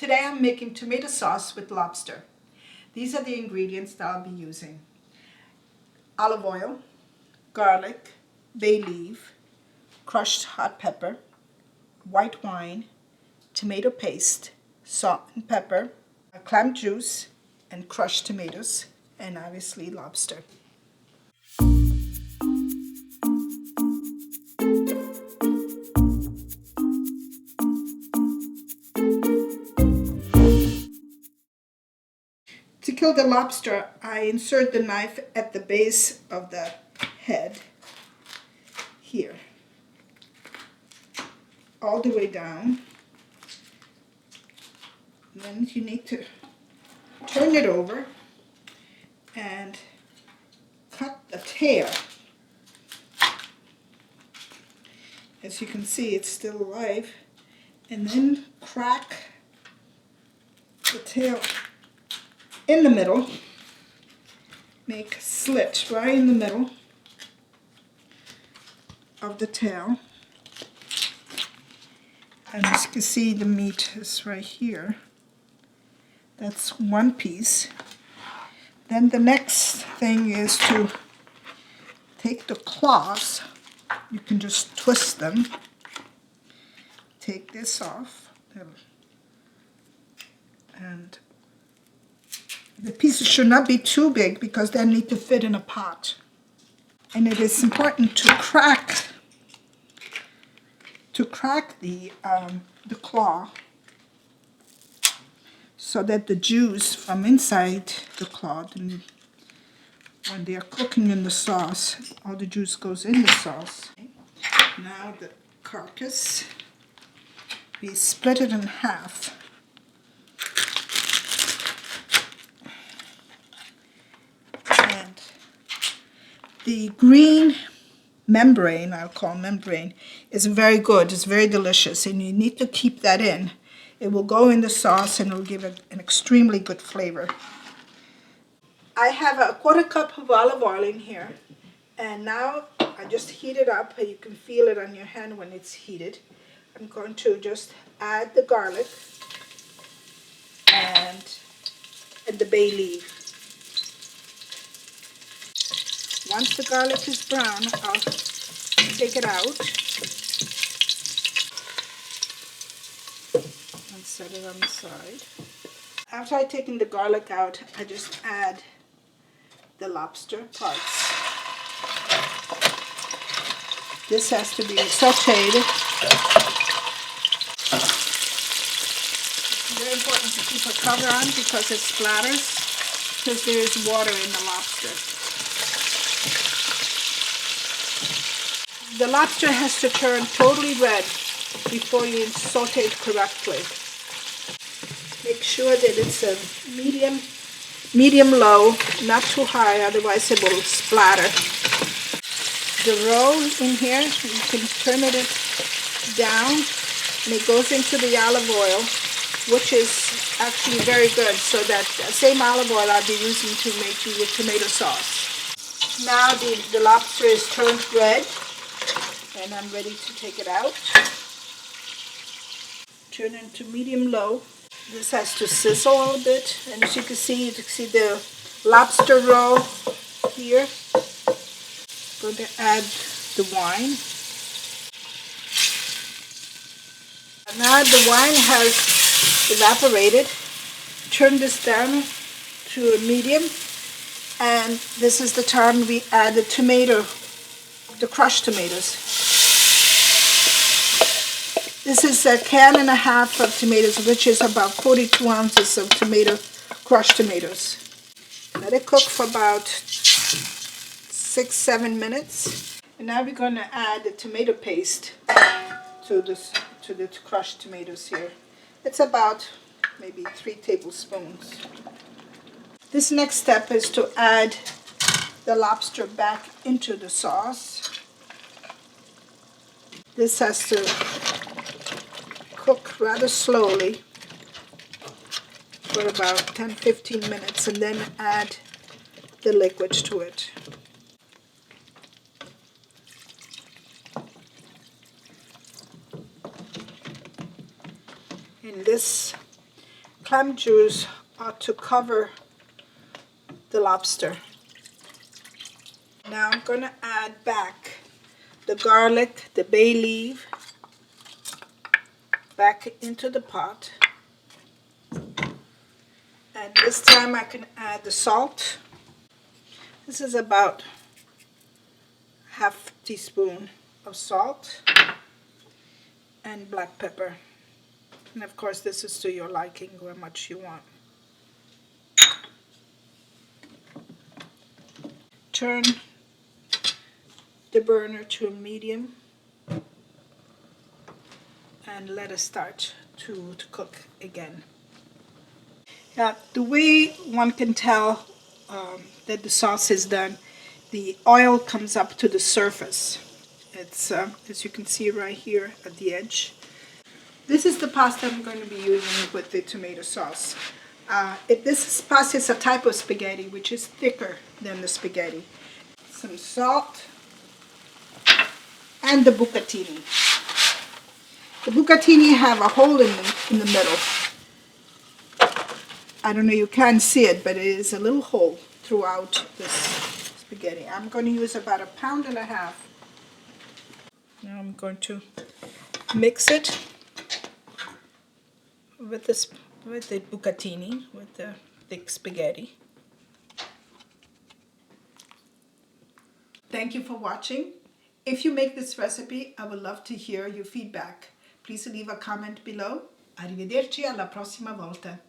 Today I'm making tomato sauce with lobster. These are the ingredients that I'll be using. Olive oil, garlic, bay leaf, crushed hot pepper, white wine, tomato paste, salt and pepper, clam juice, and crushed tomatoes, and obviously lobster. To kill the lobster, I insert the knife at the base of the head, here, all the way down. And then you need to turn it over and cut the tail. As you can see, it's still alive. And then crack the tail in the middle. Make a slit right in the middle of the tail. And as you can see, the meat is right here. That's one piece. Then the next thing is to take the claws. You can just twist them. Take this off. And the pieces should not be too big because they need to fit in a pot. And it is important to crack the claw so that the juice from inside the claw, when they are cooking in the sauce, all the juice goes in the sauce. Now the carcass, we split it in half. And the green membrane, I'll call membrane, is very good. It's very delicious, and you need to keep that in. It will go in the sauce and it will give it an extremely good flavor. I have a 1/4 cup of olive oil in here, and now I just heat it up. You can feel it on your hand when it's heated. I'm going to just add the garlic and the bay leaf. Once the garlic is brown, I'll take it out and set it on the side. After I've taken the garlic out, I just add the lobster parts. This has to be sautéed. It's very important to keep a cover on because it splatters, because there is water in the lobster. The lobster has to turn totally red before you saute it correctly. Make sure that it's a medium-low, not too high, otherwise it will splatter. The roll in here, you can turn it down, and it goes into the olive oil, which is actually very good, so that same olive oil I'll be using to make the tomato sauce. Now the lobster is turned red, and I'm ready to take it out. Turn it to medium-low. This has to sizzle a little bit, and as you can see the lobster roll here. I'm going to add the wine. Now the wine has evaporated. Turn this down to a medium, and this is the time we add the crushed tomatoes. This is 1.5 cans of tomatoes, which is about 42 ounces of crushed tomatoes. Let it cook for about 6-7 minutes. And now we're going to add the tomato paste to the crushed tomatoes here. It's about maybe 3 tablespoons. This next step is to add the lobster back into the sauce. This has to cook rather slowly for about 10-15 minutes, and then add the liquids to it. And this clam juice to cover the lobster. Now I'm going to add back the garlic, the bay leaf, back into the pot. And this time I can add the salt. This is about half teaspoon of salt and black pepper. And of course this is to your liking, how much you want. Turn the burner to medium and let it start to cook again. Now, the way one can tell that the sauce is done, the oil comes up to the surface. It's, as you can see right here at the edge. This is the pasta I'm going to be using with the tomato sauce. This pasta is a type of spaghetti which is thicker than the spaghetti. Some salt and the bucatini. The bucatini have a hole in the middle. I don't know, you can't see it, but it is a little hole throughout this spaghetti. I'm going to use about 1.5 pounds. Now I'm going to mix it with the bucatini, with the thick spaghetti. Thank you for watching. If you make this recipe, I would love to hear your feedback. Please leave a comment below. Arrivederci alla prossima volta.